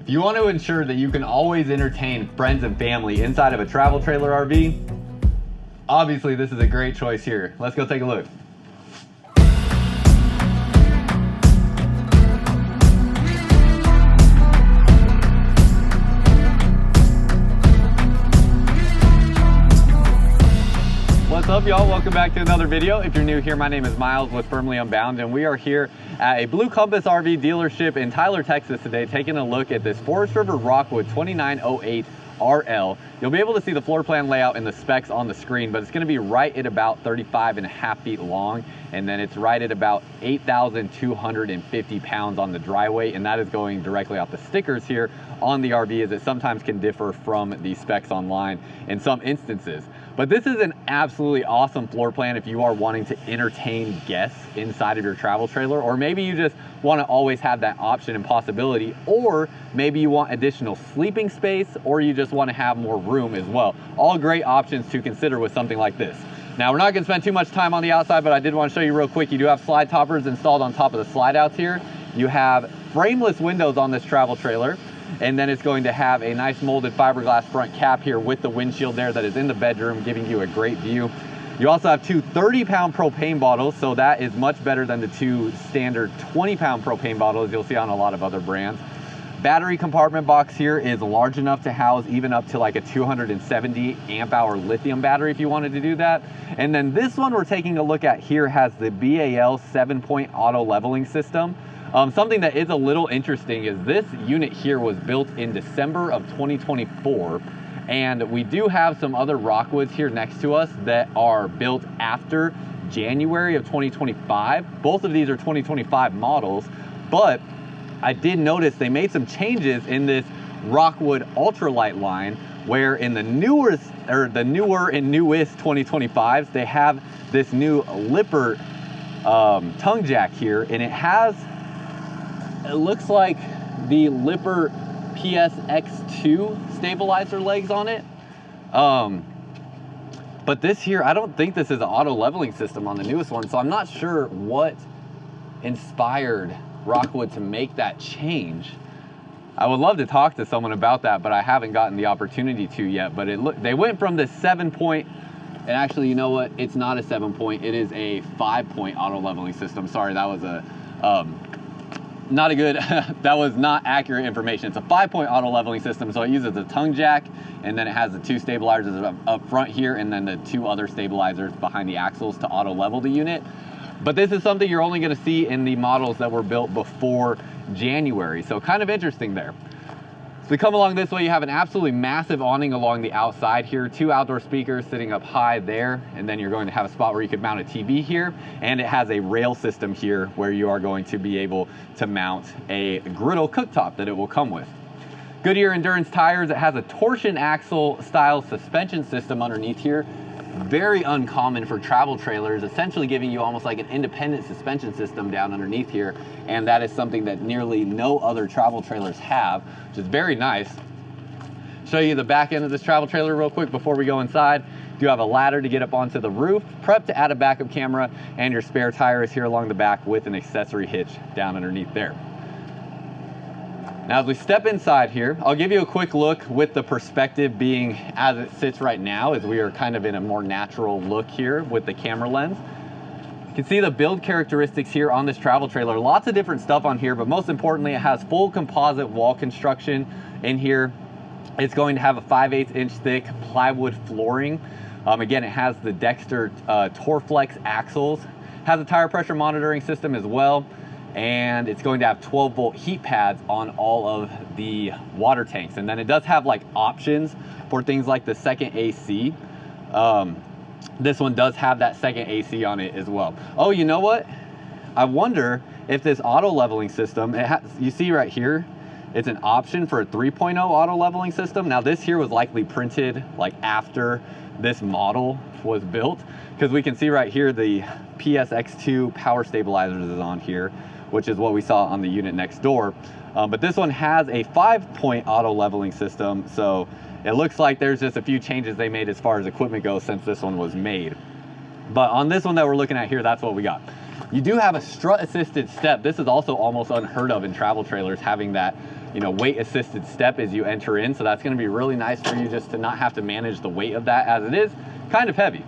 If you want to ensure that you can always entertain friends and family inside of a travel trailer RV, obviously this is a great choice here. Let's go take a look. What's up, y'all? Welcome back to another video. If you're new here, my name is Myles with Firmly Unbound, and we are here at a Blue Compass RV dealership in Tyler, Texas today, taking a look at this Forest River Rockwood 2908 RL. You'll be able to see the floor plan layout and the specs on the screen, but it's going to be right at about 35.5 feet long, and then it's right at about 8,250 pounds on the dry weight, and that is going directly off the stickers here on the RV, as it sometimes can differ from the specs online in some instances. But this is an absolutely awesome floor plan if you are wanting to entertain guests inside of your travel trailer, or maybe you just want to always have that option and possibility, or maybe you want additional sleeping space, or you just want to have more room as well. All great options to consider with something like this. Now, we're not going to spend too much time on the outside, but I did want to show you real quick. You do have slide toppers installed on top of the slide outs here. You have frameless windows on this travel trailer, and then it's going to have a nice molded fiberglass front cap here with the windshield there that is in the bedroom, giving you a great view. You also have two 30-pound propane bottles, so that is much better than the two standard 20-pound propane bottles you'll see on a lot of other brands. Battery compartment box here is large enough to house even up to like a 270 amp hour lithium battery if you wanted to do that. And then this one we're taking a look at here has the BAL 7-point auto leveling system. Something that is a little interesting is this unit here was built in December of 2024, and we do have some other Rockwoods here next to us that are built after January of 2025. Both of these are 2025 models, but I did notice they made some changes in this Rockwood ultralight line, where in the newer and newest 2025s, they have this new Lipper tongue jack here, and it looks like the Lipper PSX2 stabilizer legs on it. But this here, I don't think this is an auto leveling system on the newest one, so I'm not sure what inspired Rockwood to make that change. I would love to talk to someone about that, but I haven't gotten the opportunity to yet. But they went from the 7-point, and actually, you know what? It's not a 7-point. It is a 5-point auto leveling system. Sorry, that was not a good, that was not accurate information. It's a 5-point auto leveling system, so it uses the tongue jack, and then it has the two stabilizers up front here, and then the two other stabilizers behind the axles to auto level the unit. But this is something you're only going to see in the models that were built before January, so kind of interesting there. So we come along this way, you have an absolutely massive awning along the outside here, two outdoor speakers sitting up high there, and then you're going to have a spot where you could mount a TV here, and it has a rail system here where you are going to be able to mount a griddle cooktop that it will come with. Goodyear Endurance tires. It has a torsion axle style suspension system underneath here. Very uncommon for travel trailers, essentially giving you almost like an independent suspension system down underneath here, and that is something that nearly no other travel trailers have, which is very nice. Show you the back end of this travel trailer real quick before we go inside. You have a ladder to get up onto the roof, prep to add a backup camera, and your spare tire is here along the back with an accessory hitch down underneath there. Now, as we step inside here, I'll give you a quick look with the perspective being as it sits right now, as we are kind of in a more natural look here with the camera lens. You can see the build characteristics here on this travel trailer. Lots of different stuff on here, but most importantly, it has full composite wall construction in here. It's going to have a 5/8 inch thick plywood flooring. Again, it has the Dexter Torflex axles, has a tire pressure monitoring system as well, and it's going to have 12-volt heat pads on all of the water tanks. And then it does have like options for things like the second AC. This one does have that second AC on it as well. Oh, you know what? I wonder if this auto leveling system, you see right here, it's an option for a 3.0 auto leveling system. Now this here was likely printed like after this model was built, because we can see right here the PSX2 power stabilizers is on here, which is what we saw on the unit next door. But this one has a 5-point auto leveling system, so it looks like there's just a few changes they made as far as equipment goes since this one was made. But on this one that we're looking at here, that's what we got. You do have a strut assisted step. This is also almost unheard of in travel trailers, having that, weight assisted step as you enter in. So that's going to be really nice for you just to not have to manage the weight of that, as it is kind of heavy.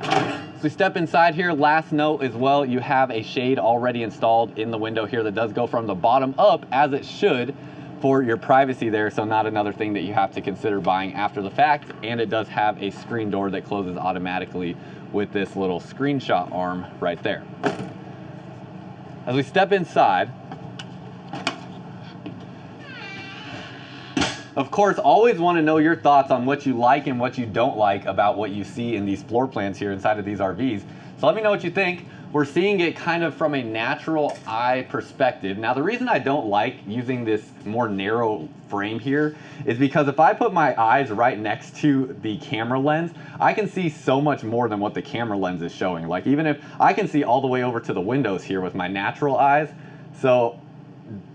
So we step inside here. Last note as well, you have a shade already installed in the window here that does go from the bottom up, as it should, for your privacy there. So not another thing that you have to consider buying after the fact. And it does have a screen door that closes automatically with this little screenshot arm right there. As we step inside, of course, always want to know your thoughts on what you like and what you don't like about what you see in these floor plans here inside of these RVs. So let me know what you think. We're seeing it kind of from a natural eye perspective. Now, the reason I don't like using this more narrow frame here is because if I put my eyes right next to the camera lens, I can see so much more than what the camera lens is showing. Like, even if I can see all the way over to the windows here with my natural eyes. So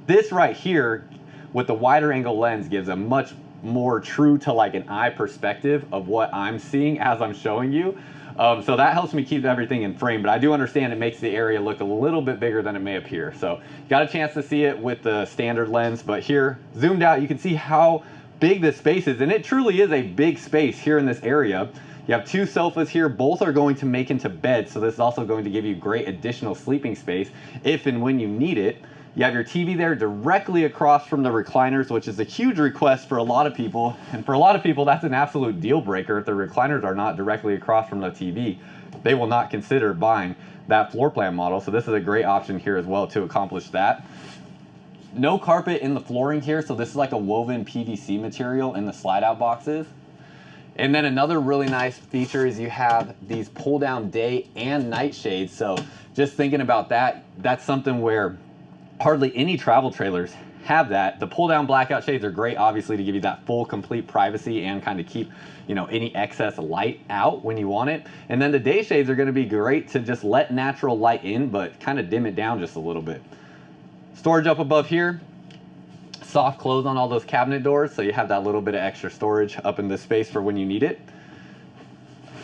this right here with the wider angle lens gives a much more true to like an eye perspective of what I'm seeing as I'm showing you. So that helps me keep everything in frame, but I do understand it makes the area look a little bit bigger than it may appear. So got a chance to see it with the standard lens, but here zoomed out, you can see how big this space is, and it truly is a big space here in this area. You have two sofas here, both are going to make into beds, so this is also going to give you great additional sleeping space if and when you need it. You have your TV there directly across from the recliners, which is a huge request for a lot of people. And for a lot of people, that's an absolute deal breaker. If the recliners are not directly across from the TV, they will not consider buying that floor plan model. So this is a great option here as well to accomplish that. No carpet in the flooring here, so this is like a woven PVC material in the slide out boxes. And then another really nice feature is you have these pull down day and night shades. So just thinking about that, that's something where hardly any travel trailers have that. The pull down blackout shades are great, obviously, to give you that full complete privacy and kind of keep, any excess light out when you want it. And then the day shades are going to be great to just let natural light in, but kind of dim it down just a little bit. Storage up above here, soft close on all those cabinet doors, so you have that little bit of extra storage up in this space for when you need it.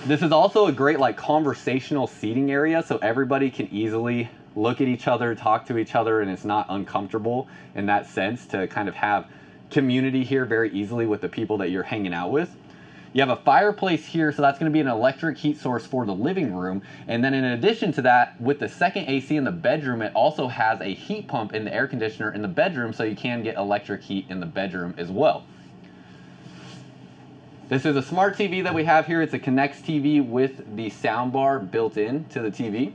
This is also a great conversational seating area, so everybody can easily look at each other, talk to each other, and it's not uncomfortable in that sense to kind of have community here very easily with the people that you're hanging out with. You have a fireplace here, so that's going to be an electric heat source for the living room. And then in addition to that, with the second AC in the bedroom, it also has a heat pump in the air conditioner in the bedroom, so you can get electric heat in the bedroom as well. This is a smart TV that we have here. It's a Connects TV with the sound bar built in to the TV.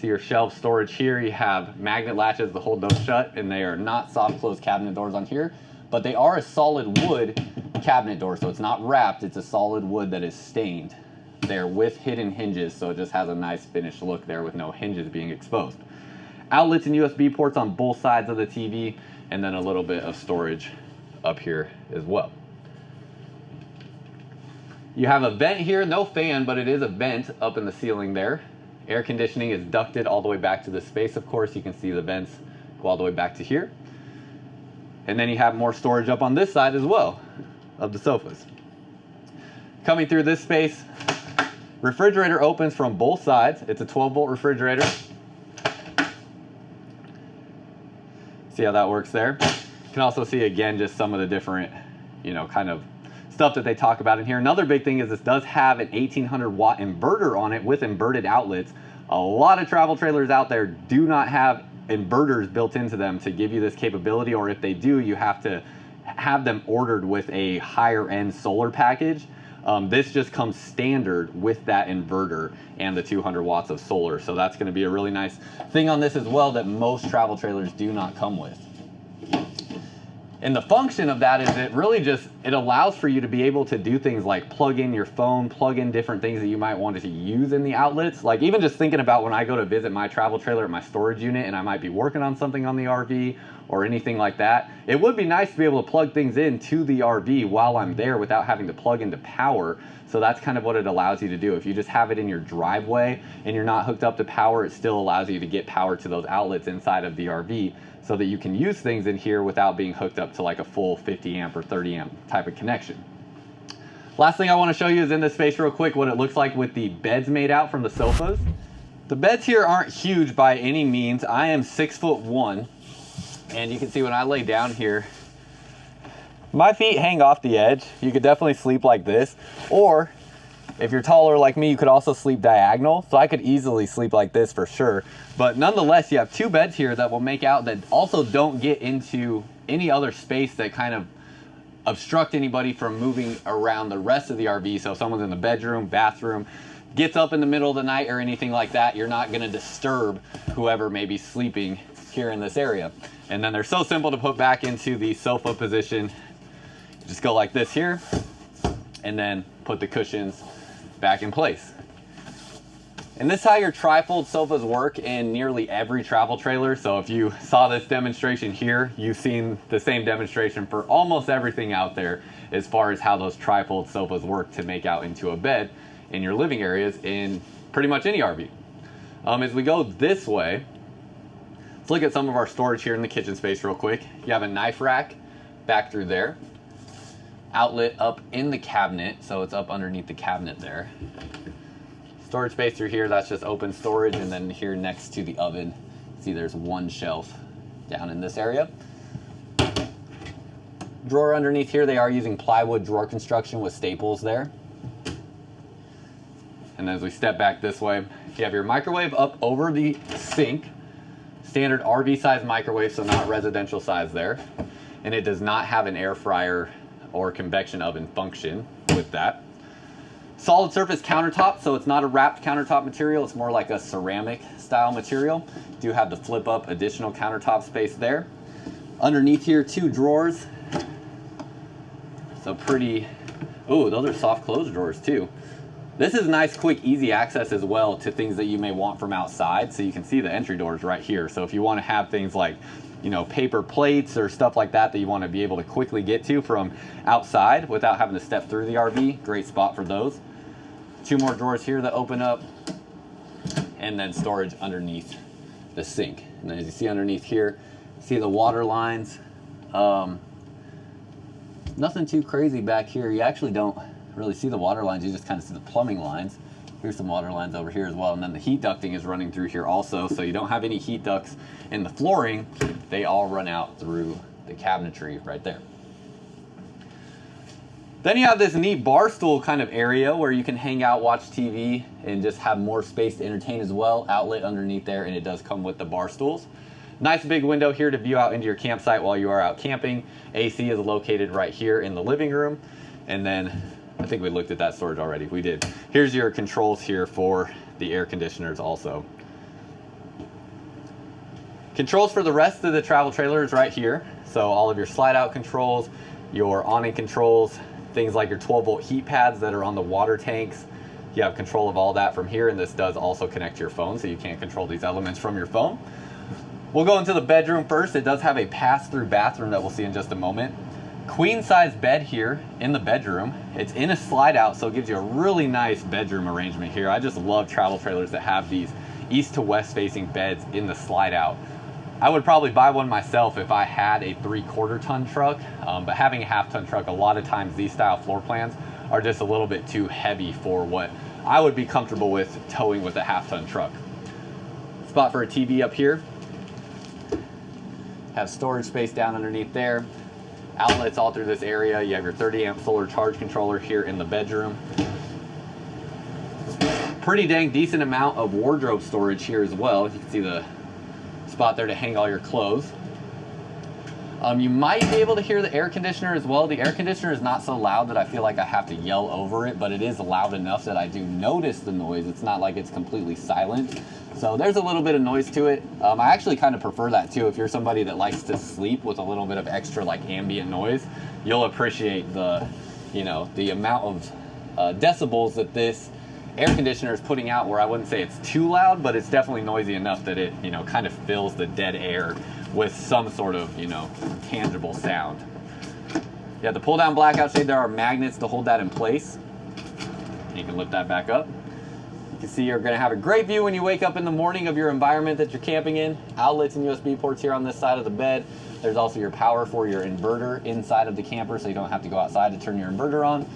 See your shelf storage here. You have magnet latches to hold those shut, and they are not soft close cabinet doors on here, but they are a solid wood cabinet door, so it's not wrapped. It's a solid wood that is stained there with hidden hinges, so it just has a nice finished look there with no hinges being exposed. Outlets and USB ports on both sides of the TV, and then a little bit of storage up here as well. You have a vent here, no fan, but it is a vent up in the ceiling there. Air conditioning is ducted all the way back to the space, of course. You can see the vents go all the way back to here. And then you have more storage up on this side as well of the sofas. Coming through this space, refrigerator opens from both sides. It's a 12-volt refrigerator. See how that works there? You can also see, again, just some of the different, kind of stuff that they talk about in here. Another big thing is this does have an 1800 watt inverter on it with inverted outlets. A lot of travel trailers out there do not have inverters built into them to give you this capability, or if they do, you have to have them ordered with a higher end solar package. This just comes standard with that inverter and the 200 watts of solar. So that's going to be a really nice thing on this as well that most travel trailers do not come with. And the function of that is it allows for you to be able to do things like plug in your phone, plug in different things that you might want to use in the outlets. Like even just thinking about when I go to visit my travel trailer at my storage unit and I might be working on something on the RV or anything like that, it would be nice to be able to plug things into the RV while I'm there without having to plug into power. So that's kind of what it allows you to do. If you just have it in your driveway and you're not hooked up to power, it still allows you to get power to those outlets inside of the RV, so that you can use things in here without being hooked up to like a full 50 amp or 30 amp type of connection. Last thing I want to show you is in this space real quick what it looks like with the beds made out from the sofas. The beds here aren't huge by any means. I am 6'1", And you can see when I lay down here, my feet hang off the edge. You could definitely sleep like this, or if you're taller like me, you could also sleep diagonal. So I could easily sleep like this for sure. But nonetheless, you have two beds here that will make out that also don't get into any other space that kind of obstruct anybody from moving around the rest of the RV. So if someone's in the bedroom, bathroom, gets up in the middle of the night or anything like that, you're not gonna disturb whoever may be sleeping here in this area. And then they're so simple to put back into the sofa position. Just go like this here, and then put the cushions back in place. And this is how your trifold sofas work in nearly every travel trailer. So if you saw this demonstration here, you've seen the same demonstration for almost everything out there as far as how those trifold sofas work to make out into a bed in your living areas in pretty much any RV. As we go this way, let's look at some of our storage here in the kitchen space real quick. You have a knife rack back through there. Outlet up in the cabinet, so it's up underneath the cabinet there. Storage space through here, that's just open storage, and then here next to the oven, see there's one shelf down in this area. Drawer underneath here, they are using plywood drawer construction with staples there. And as we step back this way, you have your microwave up over the sink. Standard RV size microwave, so not residential size there. And it does not have an air fryer or convection oven function with that. Solid surface countertop, so it's not a wrapped countertop material, it's more like a ceramic style material. Do have the flip up additional countertop space there. Underneath here, two drawers. So pretty, oh, those are soft close drawers too. This is nice, quick, easy access as well to things that you may want from outside. So you can see the entry doors right here. So if you want to have things like, you know, paper plates or stuff like that that you want to be able to quickly get to from outside without having to step through the RV, great spot for those. Two more drawers here that open up, and then storage underneath the sink. And then as you see underneath here, see the water lines. Nothing too crazy back here. You actually don't really see the water lines, you just kind of see the plumbing lines. Here's some water lines over here as well, and then the heat ducting is running through here also, so you don't have any heat ducts in the flooring. They all run out through the cabinetry right there. Then you have this neat bar stool kind of area where you can hang out, watch TV, and just have more space to entertain as well. Outlet underneath there, and it does come with the bar stools. Nice big window here to view out into your campsite while you are out camping. AC is located right here in the living room, and then I think we looked at that storage already. We did. Here's your controls here for the air conditioners also. Controls for the rest of the travel trailer is right here. So all of your slide out controls, your awning controls, things like your 12-volt heat pads that are on the water tanks. You have control of all that from here, and this does also connect to your phone, so you can't control these elements from your phone. We'll go into the bedroom first. It does have a pass-through bathroom that we'll see in just a moment. Queen size bed here in the bedroom. It's in a slide out, so it gives you a really nice bedroom arrangement here. I just love travel trailers that have these east to west facing beds in the slide out. I would probably buy one myself if I had a 3/4 ton truck, but having a 1/2 ton truck, a lot of times these style floor plans are just a little bit too heavy for what I would be comfortable with towing with a 1/2 ton truck. Spot for a TV up here. Have storage space down underneath there. Outlets all through this area. You have your 30 amp solar charge controller here in the bedroom. Pretty dang decent amount of wardrobe storage here as well. You can see the spot there to hang all your clothes. You might be able to hear the air conditioner as well. The air conditioner is not so loud that I feel like I have to yell over it, but it is loud enough that I do notice the noise. It's not like it's completely silent. So there's a little bit of noise to it. I actually kind of prefer that too. If you're somebody that likes to sleep with a little bit of extra like ambient noise, you'll appreciate the, you know, the amount of decibels that this air conditioner is putting out, where I wouldn't say it's too loud, but it's definitely noisy enough that it, you know, kind of fills the dead air with some sort of, you know, tangible sound. Yeah, the pull down blackout shade, there are magnets to hold that in place. You can lift that back up. You can see you're gonna have a great view when you wake up in the morning of your environment that you're camping in. Outlets and USB ports here on this side of the bed. There's also your power for your inverter inside of the camper, so you don't have to go outside to turn your inverter on.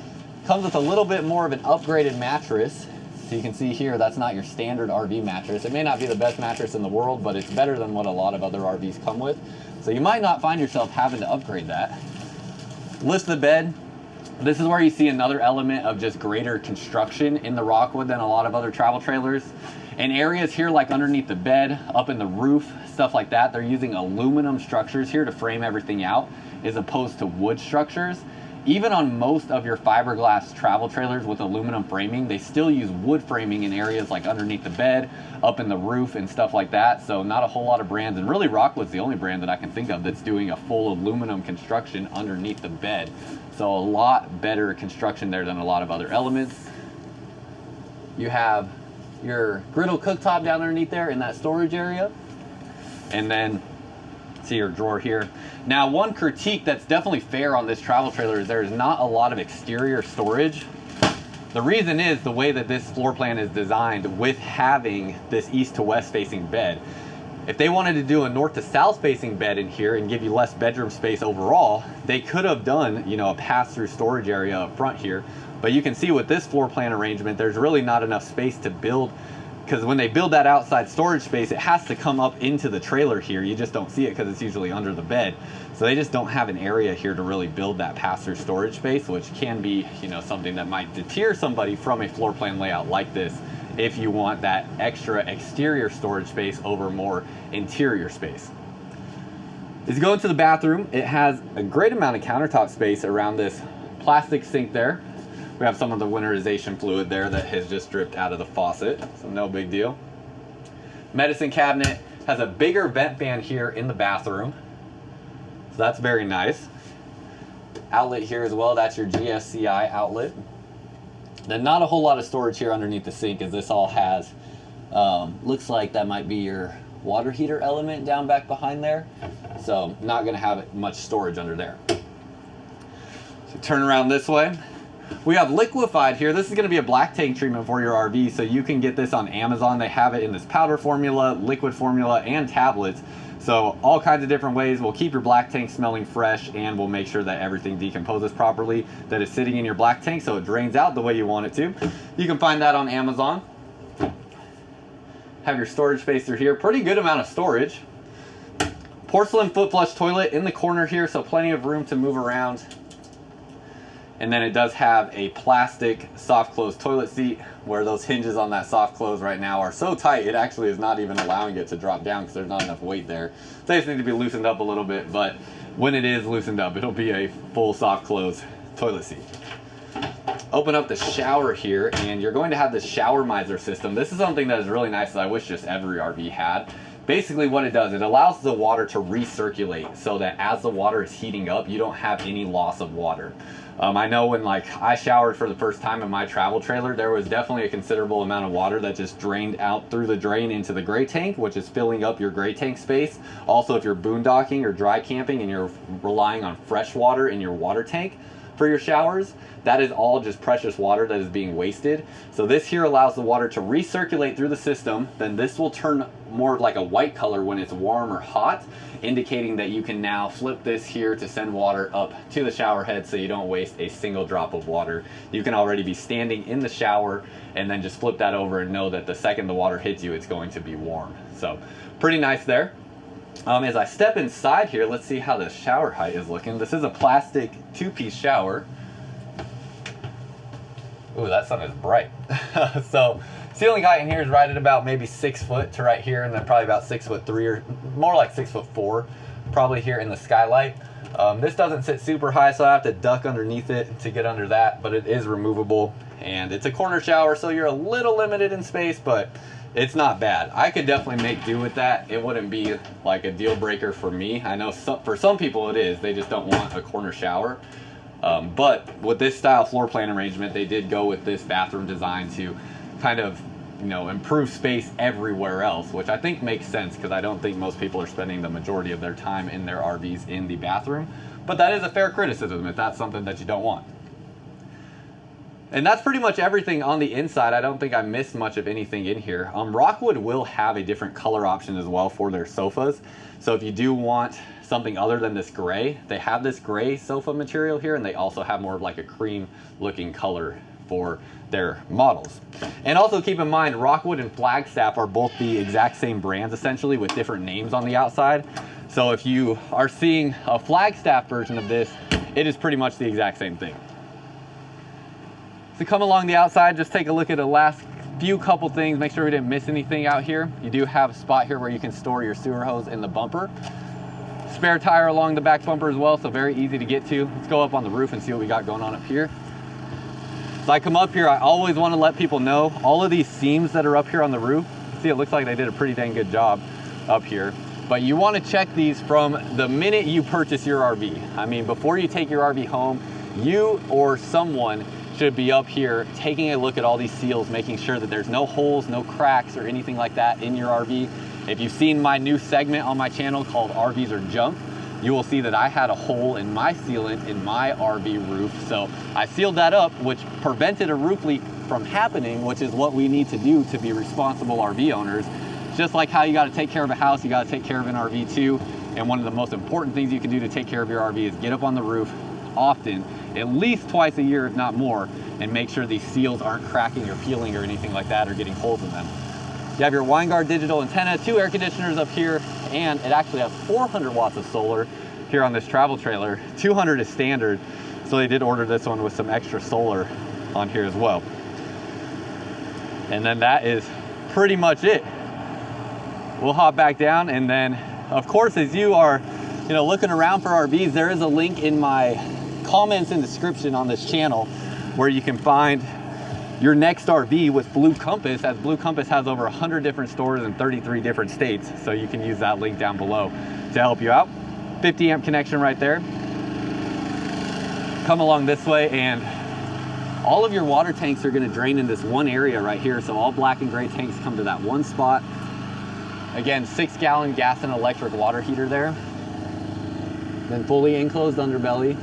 Comes with a little bit more of an upgraded mattress. So you can see here, that's not your standard RV mattress. It may not be the best mattress in the world, but it's better than what a lot of other RVs come with. So you might not find yourself having to upgrade that. Lift the bed. This is where you see another element of just greater construction in the Rockwood than a lot of other travel trailers. In areas here like underneath the bed, up in the roof, stuff like that, they're using aluminum structures here to frame everything out as opposed to wood structures. Even on most of your fiberglass travel trailers with aluminum framing, they still use wood framing in areas like underneath the bed, up in the roof and stuff like that. So not a whole lot of brands, and really Rockwood's the only brand that I can think of that's doing a full aluminum construction underneath the bed. So a lot better construction there than a lot of other elements. You have your griddle cooktop down underneath there in that storage area. And then see your drawer here. Now, one critique that's definitely fair on this travel trailer is there is not a lot of exterior storage. The reason is the way that this floor plan is designed with having this east to west facing bed. If they wanted to do a north to south facing bed in here and give you less bedroom space overall, they could have done, you know, a pass-through storage area up front here. But you can see with this floor plan arrangement, there's really not enough space to build, because when they build that outside storage space, it has to come up into the trailer here. You just don't see it because it's usually under the bed. So they just don't have an area here to really build that pass-through storage space, which can be, you know, something that might deter somebody from a floor plan layout like this if you want that extra exterior storage space over more interior space. As you go into the bathroom, it has a great amount of countertop space around this plastic sink there. We have some of the winterization fluid there that has just dripped out of the faucet, so no big deal. Medicine cabinet has a bigger vent fan here in the bathroom, so that's very nice. Outlet here as well, that's your GFCI outlet. Then not a whole lot of storage here underneath the sink, as this all has, looks like that might be your water heater element down back behind there. So not gonna have much storage under there. So turn around this way. We have liquefied here. This is gonna be a black tank treatment for your RV, so you can get this on Amazon. They have it in this powder formula, liquid formula, and tablets. So all kinds of different ways will keep your black tank smelling fresh, and will make sure that everything decomposes properly that is sitting in your black tank, so it drains out the way you want it to. You can find that on Amazon. Have your storage space through here. Pretty good amount of storage. Porcelain foot flush toilet in the corner here, so plenty of room to move around. And then it does have a plastic soft close toilet seat, where those hinges on that soft close right now are so tight it actually is not even allowing it to drop down because there's not enough weight there. They just need to be loosened up a little bit, but when it is loosened up, it'll be a full soft close toilet seat. Open up the shower here, and you're going to have this shower miser system. This is something that is really nice that I wish just every RV had. Basically what it does, it allows the water to recirculate so that as the water is heating up, you don't have any loss of water. I know when I showered for the first time in my travel trailer, there was definitely a considerable amount of water that just drained out through the drain into the gray tank, which is filling up your gray tank space. Also, if you're boondocking or dry camping and you're relying on fresh water in your water tank for your showers, that is all just precious water that is being wasted. So this here allows the water to recirculate through the system. Then this will turn more like a white color when it's warm or hot, indicating that you can now flip this here to send water up to the shower head, so you don't waste a single drop of water. You can already be standing in the shower and then just flip that over and know that the second the water hits you, it's going to be warm. So pretty nice there. As I step inside here, let's see how the shower height is looking. This is a plastic two-piece shower. Ooh, that sun is bright. So ceiling height in here is right at about maybe 6 foot to right here, and then probably about 6'3", or more like 6'4", probably here in the skylight. This doesn't sit super high, so I have to duck underneath it to get under that, but it is removable, and it's a corner shower, so you're a little limited in space, but it's not bad. I could definitely make do with that. It wouldn't be like a deal breaker for me. I know for some people it is. They just don't want a corner shower. But with this style floor plan arrangement, they did go with this bathroom design to kind of, you know, improve space everywhere else, which I think makes sense, because I don't think most people are spending the majority of their time in their RVs in the bathroom. But that is a fair criticism if that's something that you don't want. And that's pretty much everything on the inside. I don't think I missed much of anything in here. Rockwood will have a different color option as well for their sofas. So if you do want something other than this gray, they have this gray sofa material here, and they also have more of like a cream looking color for their models. And also keep in mind, Rockwood and Flagstaff are both the exact same brands essentially, with different names on the outside. So if you are seeing a Flagstaff version of this, it is pretty much the exact same thing. So come along the outside, just take a look at the last few couple things, make sure we didn't miss anything out here. You do have a spot here where you can store your sewer hose in the bumper. Spare tire along the back bumper as well, so very easy to get to. Let's go up on the roof and see what we got going on up here. As I come up here, I always want to let people know all of these seams that are up here on the roof. See, it looks like they did a pretty dang good job up here. But you want to check these from the minute you purchase your RV. I mean, before you take your RV home, you or someone should be up here taking a look at all these seals, making sure that there's no holes, no cracks, or anything like that in your RV. If you've seen my new segment on my channel called RVs or Junk, you will see that I had a hole in my sealant in my RV roof. So I sealed that up, which prevented a roof leak from happening, which is what we need to do to be responsible RV owners. Just like how you got to take care of a house, you got to take care of an RV too. And one of the most important things you can do to take care of your RV is get up on the roof often, at least twice a year, if not more, and make sure these seals aren't cracking or peeling or anything like that, or getting holes in them. You have your Winegard digital antenna, 2 air conditioners up here, and it actually has 400 watts of solar here on this travel trailer. 200 is standard, so they did order this one with some extra solar on here as well. And then that is pretty much it. We'll hop back down, and then of course, as you are looking around for RVs, there is a link in my comments and description on this channel where you can find your next RV with Blue Compass, as Blue Compass has over 100 different stores in 33 different states. So you can use that link down below to help you out. 50 amp connection right there. Come along this way, and all of your water tanks are going to drain in this one area right here. So all black and gray tanks come to that one spot. Again, 6-gallon gas and electric water heater there. Then fully enclosed underbelly.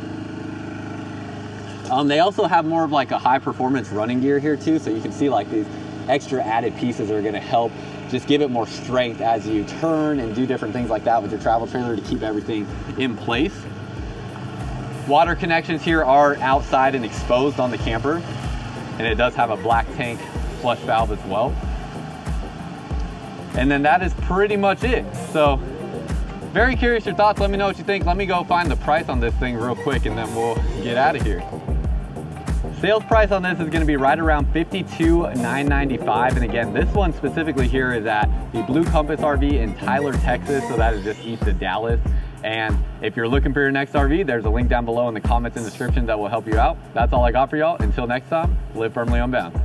They also have more of like a high performance running gear here too, so you can see like these extra added pieces are going to help just give it more strength as you turn and do different things like that with your travel trailer to keep everything in place. Water connections here are outside and exposed on the camper, and it does have a black tank flush valve as well. And then that is pretty much it. So very curious your thoughts. Let me know what you think. Let me go find the price on this thing real quick, and then we'll get out of here. Sales price on this is going to be right around $52,995. And again, this one specifically here is at the Blue Compass RV in Tyler, Texas. So that is just east of Dallas. And if you're looking for your next RV, there's a link down below in the comments and description that will help you out. That's all I got for y'all. Until next time, live firmly unbound.